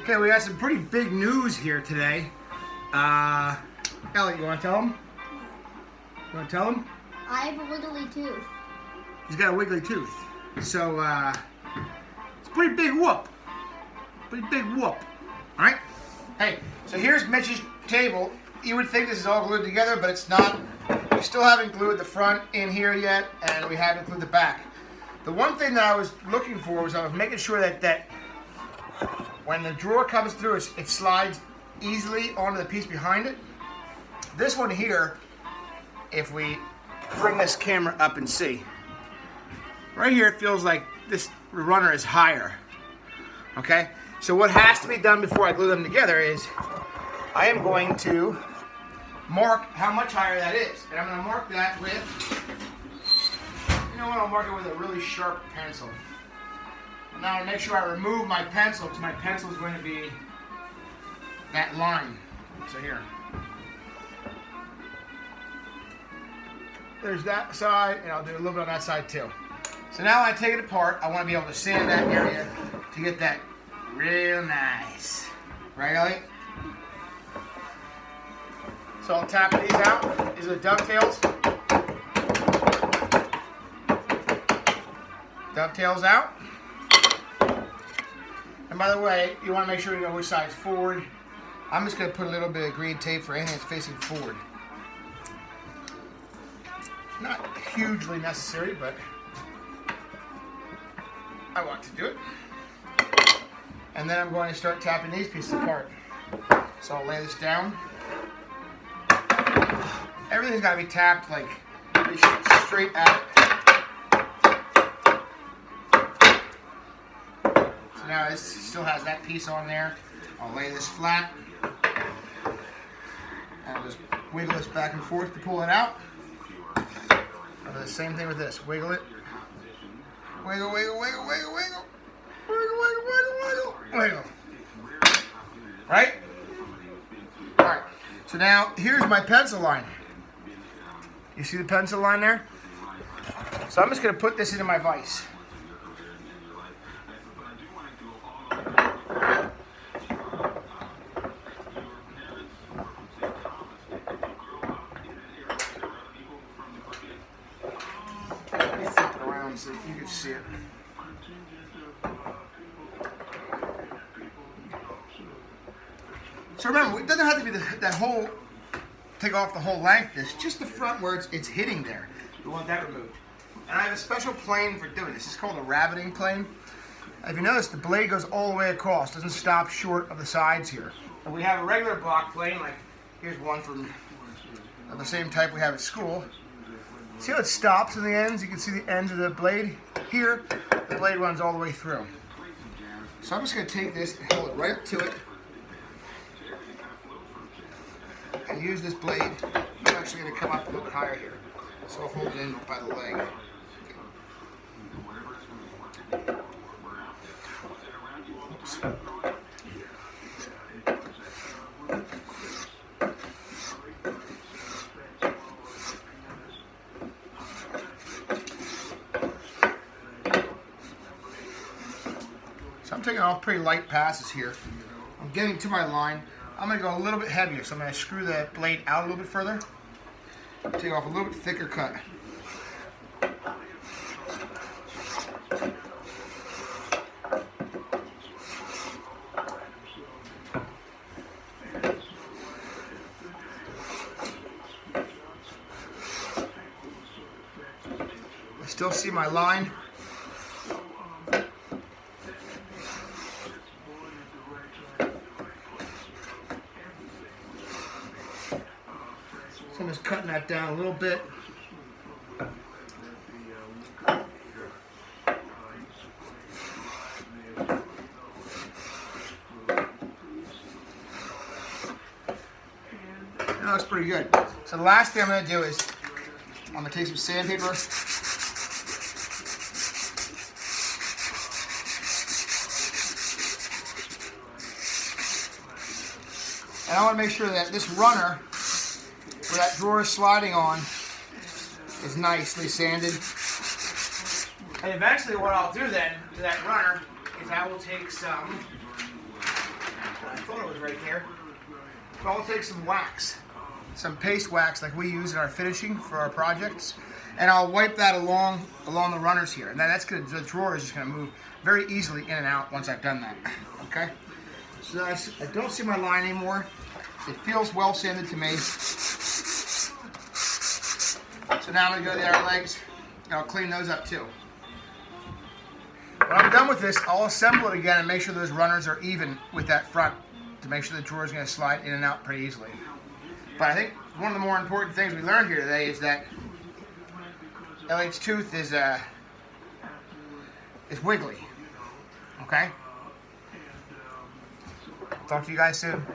Okay, we got some pretty big news here today. Ellie, you want to tell him? You want to tell him? I have a wiggly tooth. He's got a wiggly tooth. So, it's a pretty big whoop. Pretty big whoop. Alright? Hey, so here's Mitch's table. You would think this is all glued together, but it's not. We still haven't glued the front in here yet, and we haven't glued the back. The one thing that I was looking for was I was making sure that when the drawer comes through, it slides easily onto the piece behind it. This one here, if we bring this camera up and see, right here it feels like this runner is higher. Okay? So what has to be done before I glue them together is I am going to mark how much higher that is. And I'm going to mark that with, you know what, I'll mark it with a really sharp pencil. Now to make sure I remove my pencil, because my pencil is going to be that line. So here. There's that side, and I'll do a little bit on that side too. So now when I take it apart, I want to be able to sand that area to get that real nice. Right, Ellie? So I'll tap these out. These are the dovetails. Dovetails out. And by the way, you want to make sure you know which side's forward. I'm just going to put a little bit of green tape for anything that's facing forward. Not hugely necessary, but I want to do it. And then I'm going to start tapping these pieces apart. So I'll lay this down. Everything's got to be tapped like straight at it. So now this still has that piece on there. I'll lay this flat. And I'll just wiggle this back and forth to pull it out. I'll do the same thing with this. Wiggle it. Wiggle, wiggle, wiggle, wiggle, wiggle. Wiggle, wiggle, wiggle, wiggle, wiggle. Right? Alright. So now, here's my pencil line. You see the pencil line there? So I'm just going to put this into my vise. Let me flip it around so you can see it. So remember, it doesn't have to be that whole, take off the whole length. It's just the front where it's hitting there. We want that removed. And I have a special plane for doing this. It's called a rabbiting plane. If you notice, the blade goes all the way across. Doesn't stop short of the sides here. And we have a regular block plane, like here's one from of the same type we have at school. See how it stops in the ends? You can see the ends of the blade. Here, the blade runs all the way through. So I'm just going to take this and hold it right up to it. And use this blade. I'm actually going to come up a little bit higher here. So I'll hold it in by the leg. Oops. So I'm taking off pretty light passes here. I'm getting to my line. I'm going to go a little bit heavier, so I'm going to screw the blade out a little bit further. Take off a little bit thicker cut. I still see my line. So I'm just cutting that down a little bit. That looks pretty good. So the last thing I'm going to do is I'm going to take some sandpaper. And I want to make sure that this runner, where that drawer is sliding on, is nicely sanded. And eventually what I'll do then to that runner is I will take some I thought it was right there. But I'll take some wax, some paste wax like we use in our finishing for our projects, and I'll wipe that along the runners here. And then the drawer is just gonna move very easily in and out once I've done that. Okay. So I don't see my line anymore. It feels well sanded to me. So now I'm gonna go to the outer legs and I'll clean those up too. When I'm done with this, I'll assemble it again and make sure those runners are even with that front to make sure the drawer is going to slide in and out pretty easily. But I think one of the more important things we learned here today is that LH tooth is wiggly. Okay? Talk to you guys soon.